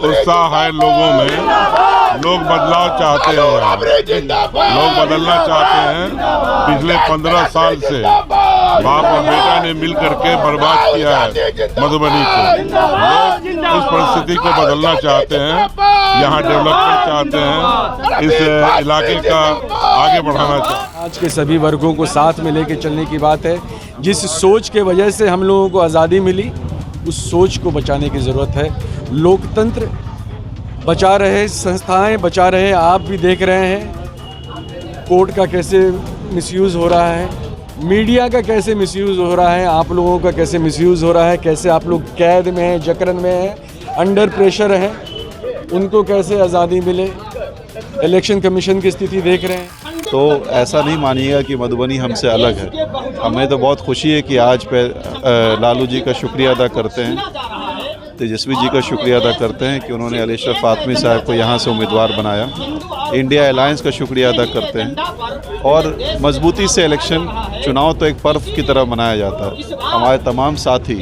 उत्साह है लोगों में। लोग बदलाव चाहते हैं, लोग बदलना चाहते हैं। पिछले 15 साल से बाप और बेटा ने मिल करके बर्बाद किया है मधुबनी को। लोग उस परिस्थिति को बदलना चाहते हैं, यहाँ डेवलपमेंट चाहते हैं, इस इलाके का आगे बढ़ाना चाहते हैं। आज के सभी वर्गों को साथ में लेके चलने की बात है। जिस सोच के वजह से हम लोगों को आज़ादी मिली, उस सोच को बचाने की ज़रूरत है। लोकतंत्र बचा रहे, संस्थाएं बचा रहे। आप भी देख रहे हैं कोर्ट का कैसे मिसयूज़ हो रहा है, मीडिया का कैसे मिसयूज़ हो रहा है, आप लोगों का कैसे मिसयूज़ हो रहा है, कैसे आप लोग कैद में हैं, जकड़न में हैं, अंडर प्रेशर हैं, उनको कैसे आज़ादी मिले। इलेक्शन कमीशन की स्थिति देख रहे हैं। तो ऐसा नहीं मानिएगा कि मधुबनी हमसे अलग है। हमें तो बहुत खुशी है कि आज पे लालू जी का शुक्रिया अदा करते हैं, तेजस्वी जी का शुक्रिया अदा करते हैं कि उन्होंने अली अशरफ फातमी साहब को यहाँ से उम्मीदवार बनाया। इंडिया अलायंस का शुक्रिया अदा करते हैं। और मजबूती से इलेक्शन चुनाव तो एक पर्व की तरह मनाया जाता है। हमारे तमाम साथी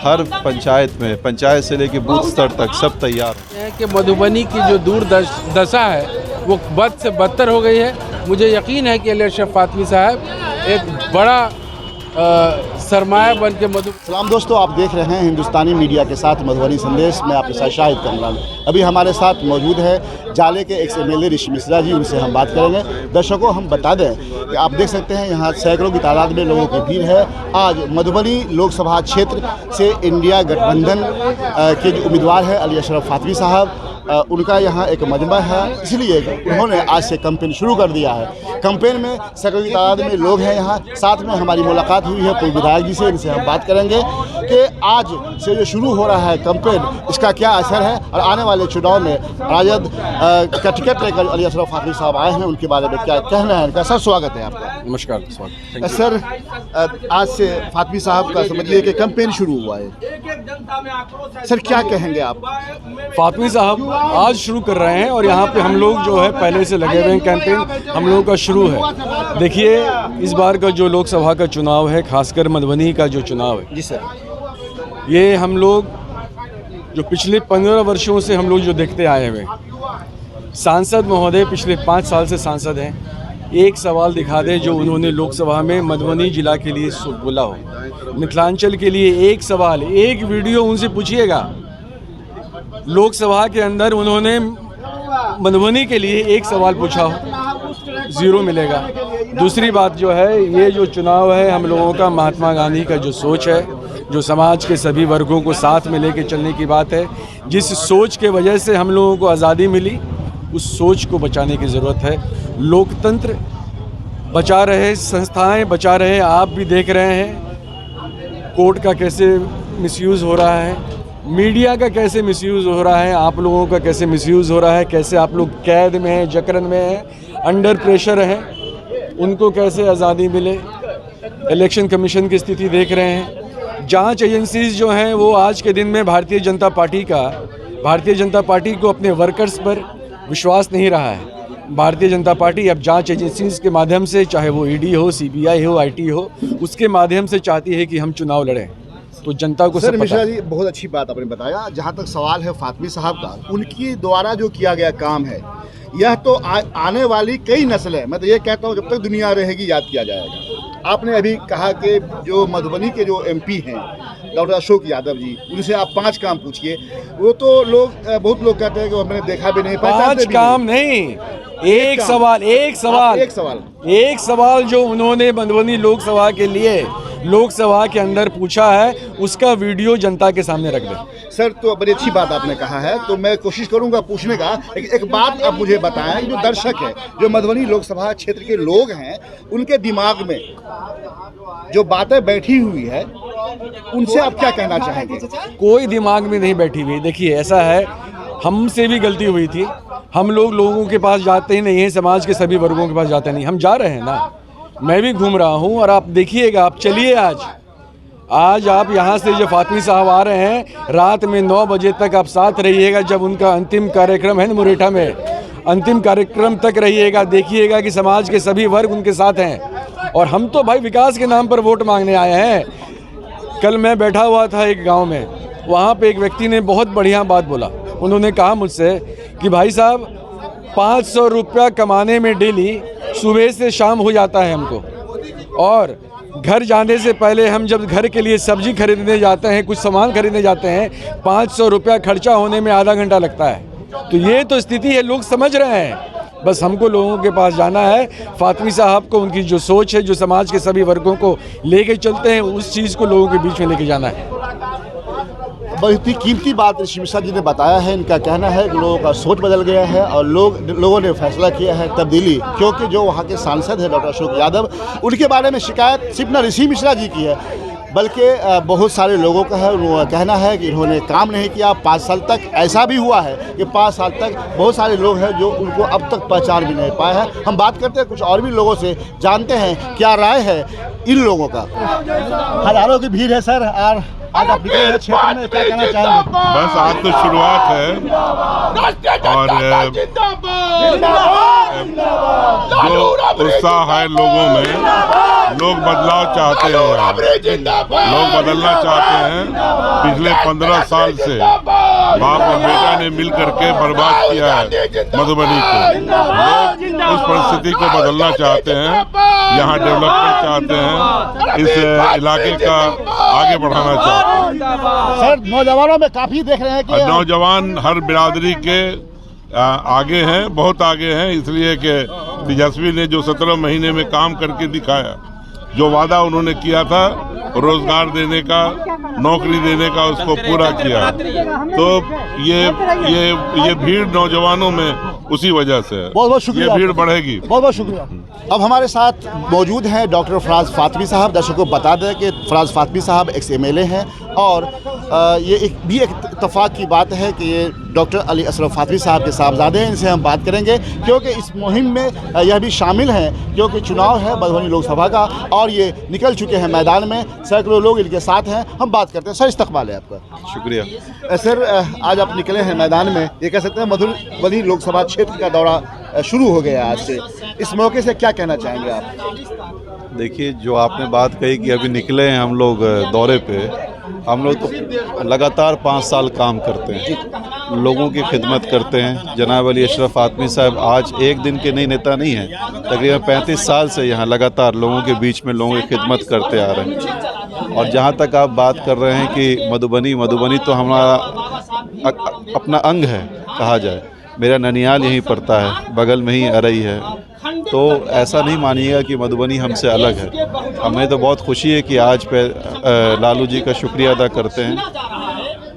हर पंचायत में, पंचायत से लेकर बूथ स्तर तक सब तैयार हैं कि मधुबनी की जो दूरदशा है वो बद से बदतर हो गई है। मुझे यकीन है कि अली अशरफ फातमी साहब एक बड़ा सरमाया बन के सलाम दोस्तों, आप देख रहे हैं हिंदुस्तानी मीडिया के साथ मधुबनी संदेश में आपके साथ शाहिद कमरान। अभी हमारे साथ मौजूद है जाले के एक्स MLA ऋषि मिश्रा जी, उनसे हम बात करेंगे। दर्शकों, हम बता दें कि आप देख सकते हैं यहाँ सैकड़ों की तादाद में लोगों की भीड़ है। आज मधुबनी लोकसभा क्षेत्र से इंडिया गठबंधन के जो उम्मीदवार है अली अशरफ फातमी साहब, उनका यहाँ एक मजमा है, इसलिए उन्होंने आज से कैंपेन शुरू कर दिया है। कैंपेन में सैकड़ों की तादाद में लोग हैं यहाँ। साथ में हमारी मुलाकात हुई है कोई विधायक जी से, इनसे हम बात करेंगे कि आज से जो शुरू हो रहा है कैंपेन, इसका क्या असर है और आने वाले चुनाव में राजद का टिकट लेकर अली अशरफ फातमी साहब आए हैं, उनके बारे में क्या कहना है इनका। सर, स्वागत है आपका। नमस्कार। स्वागत सर, आज से फातमी साहब का समझिए कि कैंपेन शुरू हुआ है, सर क्या कहेंगे आप? फातमी साहब आज शुरू कर रहे हैं और यहाँ पे हम लोग जो है पहले से लगे हुए हैं। कैंपेन हम लोगों का शुरू है। देखिए, इस बार का जो लोकसभा का चुनाव है, खासकर मधुबनी का जो चुनाव है, जी सर, ये हम लोग जो पिछले 15 वर्षों से हम लोग जो देखते आए हुए, सांसद महोदय पिछले 5 साल से सांसद हैं। एक सवाल दिखा दे जो उन्होंने लोकसभा में मधुबनी जिला के लिए बोला हो, मिथिलांचल के लिए एक सवाल, एक वीडियो उनसे पूछिएगा। लोकसभा के अंदर उन्होंने मधुबनी के लिए एक सवाल पूछा हो, 0 मिलेगा। दूसरी बात जो है, ये जो चुनाव है हम लोगों का महात्मा गांधी का जो सोच है, जो समाज के सभी वर्गों को साथ में लेके चलने की बात है। जिस सोच के वजह से हम लोगों को आज़ादी मिली, उस सोच को बचाने की ज़रूरत है। लोकतंत्र बचा रहे, संस्थाएं बचा रहे। आप भी देख रहे हैं कोर्ट का कैसे मिसयूज़ हो रहा है, मीडिया का कैसे मिसयूज़ हो रहा है, आप लोगों का कैसे मिसयूज़ हो रहा है, कैसे आप लोग कैद में हैं, जकड़न में हैं, अंडर प्रेशर हैं, उनको कैसे आज़ादी मिले। इलेक्शन कमीशन की स्थिति देख रहे हैं। जांच एजेंसीज जो हैं वो आज के दिन में भारतीय जनता पार्टी को अपने वर्कर्स पर विश्वास नहीं रहा है। भारतीय जनता पार्टी अब जांच एजेंसीज के माध्यम से, चाहे वो ED हो, CBI हो, IT हो, उसके माध्यम से चाहती है कि हम चुनाव लड़ें। तो जनता को सर, मिश्रा जी, बहुत अच्छी बात आपने बताया। जहाँ तक सवाल है फातमी साहब का, उनकी द्वारा जो किया गया काम है, यह तो आने वाली कई नस्लें, मैं तो ये कहता हूँ जब तक दुनिया रहेगी याद किया जाएगा। आपने अभी कहा कि जो मधुबनी के जो MP हैं डॉक्टर अशोक यादव जी, उनसे आप 5 काम पूछिए। वो तो लोग, बहुत लोग कहते हैं कि हमने देखा भी नहीं। 5 काम नहीं, एक सवाल जो उन्होंने मधुबनी लोकसभा के लिए लोकसभा के अंदर पूछा है, उसका वीडियो जनता के सामने रख दें। सर, तो बड़ी अच्छी बात आपने कहा है, तो मैं कोशिश करूंगा पूछने का। एक बात आप मुझे बताएं, जो दर्शक है, जो मधुबनी लोकसभा क्षेत्र के लोग हैं, उनके दिमाग में जो बातें बैठी हुई है, उनसे आप क्या कहना चाहेंगे? कोई दिमाग में नहीं बैठी हुई। देखिए, ऐसा है, हमसे भी गलती हुई थी। हम लोगों के पास जाते ही नहीं हैं, समाज के सभी वर्गों के पास जाते नहीं। हम जा रहे हैं ना, मैं भी घूम रहा हूं और आप देखिएगा, आप चलिए आज आप यहाँ से जो फातमी साहब आ रहे हैं, रात में 9 बजे तक आप साथ रहिएगा। जब उनका अंतिम कार्यक्रम है ना मुरेठा में, अंतिम कार्यक्रम तक रहिएगा, देखिएगा कि समाज के सभी वर्ग उनके साथ हैं। और हम तो भाई विकास के नाम पर वोट मांगने आए हैं। कल मैं बैठा हुआ था एक गांव में, वहाँ पे एक व्यक्ति ने बहुत बढ़िया बात बोला। उन्होंने कहा मुझसे कि भाई साहब 500 रुपया कमाने में डेली सुबह से शाम हो जाता है हमको, और घर जाने से पहले हम जब घर के लिए सब्जी खरीदने जाते हैं, कुछ सामान खरीदने जाते हैं, 500 रुपया खर्चा होने में आधा घंटा लगता है। तो ये तो स्थिति है, लोग समझ रहे हैं, बस हमको लोगों के पास जाना है। फातमी साहब को उनकी जो सोच है, जो समाज के सभी वर्गों को लेके चलते हैं, उस चीज़ को लोगों के बीच में लेके जाना है। बहुत ही कीमती बात ऋषि मिश्रा जी ने बताया है। इनका कहना है कि लोगों का सोच बदल गया है और लोगों ने फैसला किया है तब्दीली, क्योंकि जो वहाँ के सांसद हैं डॉक्टर अशोक यादव, उनके बारे में शिकायत सिर्फ न ऋषि मिश्रा जी की है, बल्कि बहुत सारे लोगों का है। कहना है कि इन्होंने काम नहीं किया 5 साल तक। ऐसा भी हुआ है कि 5 साल तक बहुत सारे लोग हैं जो उनको अब तक पहचान भी नहीं पाए हैं। हम बात करते हैं कुछ और भी लोगों से, जानते हैं क्या राय है इन लोगों का। हजारों की भीड़ है सर, और आज आप निकले हैं क्षेत्र में, क्या कहना चाहेंगे? बस आज तो शुरुआत है, और जो उत्साह है लोगों में, लोग बदलाव चाहते हैं, लोग बदलना चाहते हैं। पिछले 15 साल से बाप और बेटा ने मिल करके बर्बाद किया है मधुबनी को। लोग इस परिस्थिति को बदलना चाहते हैं, यहाँ डेवलपमेंट चाहते हैं, इस इलाके का आगे बढ़ाना चाहते हैं। सर, नौजवानों में काफी देख रहे हैं कि नौजवान हर बिरादरी के आगे हैं, बहुत आगे हैं, इसलिए कि तेजस्वी ने जो 17 महीने में काम करके दिखाया, जो वादा उन्होंने किया था रोजगार देने का, नौकरी देने का, उसको पूरा किया। तो ये भीड़ नौजवानों में उसी वजह से है। बहुत बहुत शुक्रिया, ये भीड़ बढ़ेगी। बहुत बहुत शुक्रिया। अब हमारे साथ मौजूद हैं डॉक्टर फराज फातमी साहब। दर्शकों को बता दें कि फराज फातमी साहब एक्स-MLA हैं, और ये एक इत्तेफाक की बात है कि ये डॉक्टर अली असरफ फातमी साहब के साहबजादे हैं। इनसे हम बात करेंगे क्योंकि इस मुहिम में यह भी शामिल हैं, क्योंकि चुनाव है मधुबनी लोकसभा का और ये निकल चुके हैं मैदान में। सैकड़ों लोग इनके साथ हैं, हम बात करते हैं। सर, इस्तकबाल है आपका। शुक्रिया सर, आज आप निकले हैं मैदान में, ये कह सकते हैं मधुबनी लोकसभा क्षेत्र का दौरा शुरू हो गया आज से। इस मौके से क्या कहना चाहेंगे आप? देखिए, जो आपने बात कही कि अभी निकले हैं हम लोग दौरे पे, हम लोग तो लगातार 5 साल काम करते हैं, लोगों की खिदमत करते हैं। जनाब अली अशरफ फातमी साहब आज एक दिन के नए नेता नहीं हैं, तकरीबन 35 साल से यहाँ लगातार लोगों के बीच में लोगों की खिदमत करते आ रहे हैं। और जहाँ तक आप बात कर रहे हैं कि मधुबनी तो हमारा अपना अंग है कहा जाए। मेरा ननियाल यहीं पड़ता है, बगल में ही अरई है, तो ऐसा नहीं मानिएगा कि मधुबनी हमसे अलग है। हमें तो बहुत खुशी है कि आज पे लालू जी का शुक्रिया अदा करते हैं,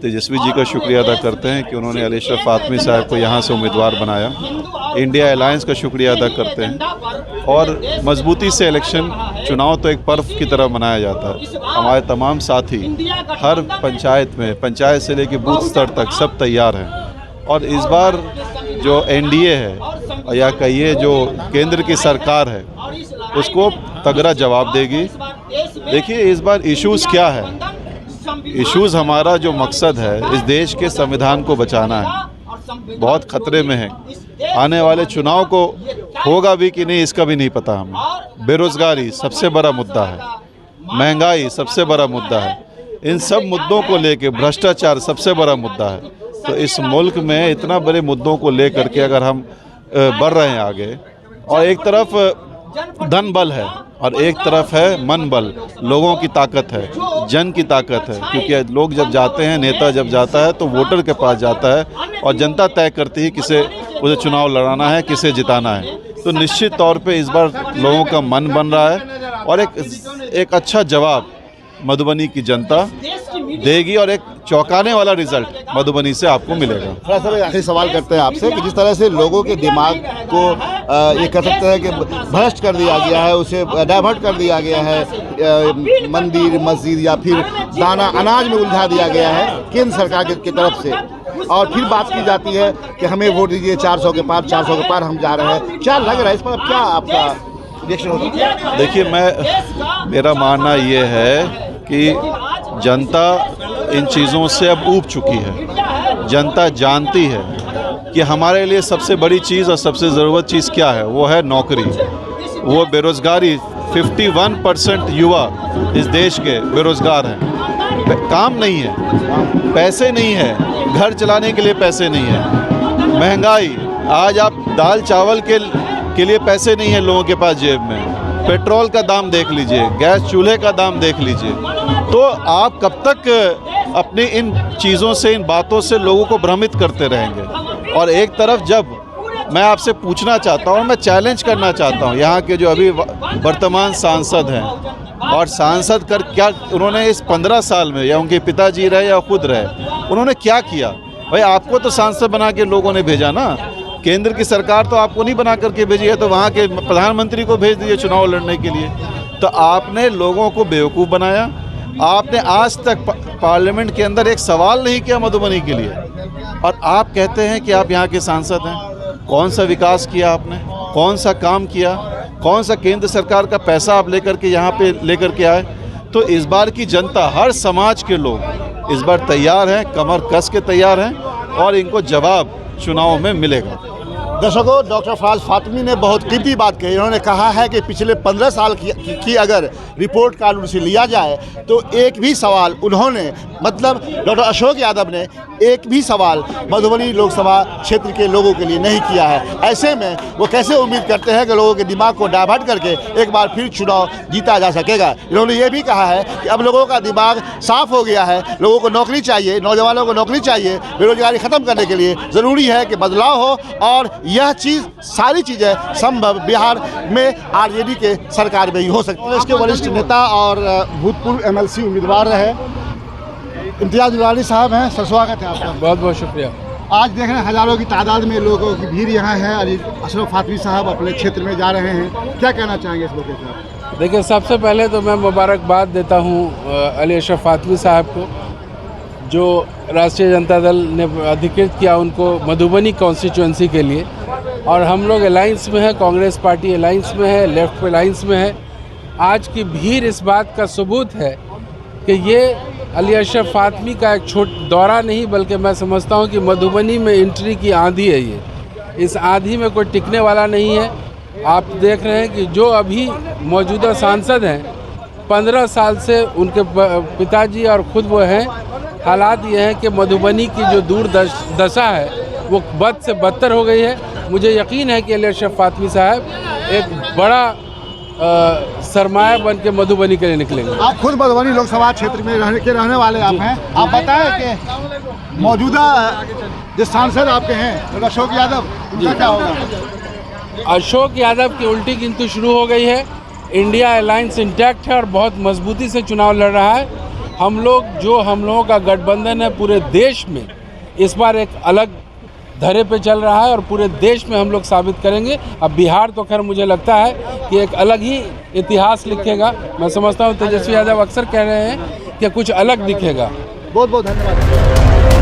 तेजस्वी जी का शुक्रिया अदा करते हैं कि उन्होंने अली अशरफ फातमी साहब को यहाँ से उम्मीदवार बनाया। इंडिया अलायंस का शुक्रिया अदा करते हैं, और मजबूती से इलेक्शन चुनाव तो एक पर्व की तरह मनाया जाता है। हमारे तमाम साथी हर पंचायत में, पंचायत से लेकर बूथ स्तर तक सब तैयार हैं, और इस बार जो NDA है या कहिए जो केंद्र की सरकार है, उसको तगड़ा जवाब देगी। देखिए, इस बार इश्यूज़ क्या है? इश्यूज़ हमारा जो मकसद है, इस देश के संविधान को बचाना है, बहुत खतरे में है। आने वाले चुनाव को होगा भी कि नहीं, इसका भी नहीं पता हमें। बेरोज़गारी सबसे बड़ा मुद्दा है, महंगाई सबसे बड़ा मुद्दा है। इन सब मुद्दों को लेके भ्रष्टाचार सबसे बड़ा मुद्दा है। तो इस मुल्क में इतना बड़े मुद्दों को लेकर के अगर हम बढ़ रहे हैं आगे, और एक तरफ धन बल है और एक तरफ है मन बल, लोगों की ताकत है, जन की ताकत है, क्योंकि लोग जब जाते हैं, नेता जब जाता है तो वोटर के पास जाता है, और जनता तय करती है किसे उसे चुनाव लड़ाना है, किसे जिताना है। तो निश्चित तौर पे इस बार लोगों का मन बन रहा है, और एक अच्छा जवाब मधुबनी की जनता देगी, और एक चौंकाने वाला रिजल्ट मधुबनी से आपको मिलेगा। थोड़ा सा आखिरी सवाल करते हैं आपसे कि जिस तरह से लोगों के दिमाग को ये कह सकते हैं कि भ्रष्ट कर दिया गया है, उसे डाइवर्ट कर दिया गया है, मंदिर मस्जिद या फिर दाना अनाज में उलझा दिया गया है केंद्र सरकार की तरफ से, और फिर बात की जाती है कि हमें वोट दीजिए 400 के पार हम जा रहे हैं। क्या लग रहा है इस पर, क्या आपका रिएक्शन होता है? देखिए, मेरा मानना ये है कि जनता इन चीज़ों से अब ऊब चुकी है। जनता जानती है कि हमारे लिए सबसे बड़ी चीज़ और सबसे ज़रूरत चीज़ क्या है, वो है नौकरी, वो बेरोज़गारी। 51% युवा इस देश के बेरोज़गार हैं, काम नहीं है, पैसे नहीं है, घर चलाने के लिए पैसे नहीं है, महंगाई, आज आप दाल चावल के लिए पैसे नहीं है लोगों के पास जेब में, पेट्रोल का दाम देख लीजिए, गैस चूल्हे का दाम देख लीजिए। तो आप कब तक अपनी इन चीज़ों से, इन बातों से लोगों को भ्रमित करते रहेंगे? और एक तरफ जब मैं आपसे पूछना चाहता हूँ और मैं चैलेंज करना चाहता हूँ यहाँ के जो अभी वर्तमान सांसद हैं, और सांसद कर क्या उन्होंने इस 15 साल में, या उनके पिताजी रहे या खुद रहे, उन्होंने क्या किया? भाई आपको तो सांसद बना के लोगों ने भेजा ना, केंद्र की सरकार तो आपको नहीं बना करके भेजी है, तो वहाँ के प्रधानमंत्री को भेज दिए चुनाव लड़ने के लिए। तो आपने लोगों को बेवकूफ़ बनाया। आपने आज तक पार्लियामेंट के अंदर एक सवाल नहीं किया मधुबनी के लिए, और आप कहते हैं कि आप यहाँ के सांसद हैं। कौन सा विकास किया आपने? कौन सा काम किया? कौन सा केंद्र सरकार का पैसा आप लेकर के यहाँ पे लेकर के आए? तो इस बार की जनता, हर समाज के लोग इस बार तैयार हैं, कमर कस के तैयार हैं, और इनको जवाब चुनाव में मिलेगा। दर्शकों, डॉक्टर फराज फातमी ने बहुत कीमती बात कही। उन्होंने कहा है कि पिछले 15 साल की अगर रिपोर्ट कार्ड उनसे लिया जाए तो एक भी सवाल उन्होंने, मतलब डॉक्टर अशोक यादव ने एक भी सवाल मधुबनी लोकसभा क्षेत्र के लोगों के लिए नहीं किया है। ऐसे में वो कैसे उम्मीद करते हैं कि लोगों के दिमाग को डाइवर्ट करके एक बार फिर चुनाव जीता जा सकेगा? इन्होंने ये भी कहा है कि अब लोगों का दिमाग साफ हो गया है, लोगों को नौकरी चाहिए, नौजवानों को नौकरी चाहिए। बेरोजगारी ख़त्म करने के लिए ज़रूरी है कि बदलाव हो, और यह चीज़, सारी चीज़ें संभव बिहार में आरजेडी के सरकार में ही हो सकती है। इसके वरिष्ठ नेता और भूतपूर्व एमएलसी उम्मीदवार रहे इम्तियाज़ दुलारी साहब हैं। सर, स्वागत है आपका। बहुत बहुत शुक्रिया। आज देख रहे हैं हज़ारों की तादाद में लोगों की भीड़ यहाँ है। अशरफ फातमी साहब अपने क्षेत्र में जा रहे हैं, क्या कहना चाहेंगे इस मौके पर? देखिए, सबसे पहले तो मैं मुबारकबाद देता हूँ अली अशरफ फातमी साहब को, जो राष्ट्रीय जनता दल ने अधिकृत किया उनको मधुबनी कॉन्स्टिट्यूंसी के लिए, और हम लोग अलायंस में है, कांग्रेस पार्टी अलायंस में है, लेफ्ट अलायंस में है। आज की भीड़ इस बात का सबूत है कि ये अली अशरफ फातमी का एक दौरा नहीं, बल्कि मैं समझता हूँ कि मधुबनी में एंट्री की आंधी है ये। इस आंधी में कोई टिकने वाला नहीं है। आप देख रहे हैं कि जो अभी मौजूदा सांसद हैं, 15 साल से उनके पिताजी और ख़ुद वो हैं। हालात ये हैं कि मधुबनी की जो दशा है वो बद से बदतर हो गई है। मुझे यकीन है कि अली अशरफ फातमी साहब एक बड़ा सरमाया बन के मधुबनी के लिए निकलेंगे। आप खुद मधुबनी लोकसभा क्षेत्र में रहने वाले आप हैं। आप बताएं कि मौजूदा जो सांसद आपके हैं अशोक यादव, उनका क्या होगा? अशोक यादव की उल्टी गिनती शुरू हो गई है। इंडिया अलायंस इंटैक्ट है और बहुत मजबूती से चुनाव लड़ रहा है। हम लोगों का गठबंधन है पूरे देश में, इस बार एक अलग धरे पे चल रहा है और पूरे देश में हम लोग साबित करेंगे। अब बिहार तो खैर मुझे लगता है कि एक अलग ही इतिहास लिखेगा। मैं समझता हूँ तेजस्वी यादव अक्सर कह रहे हैं कि कुछ अलग दिखेगा। बहुत बहुत धन्यवाद।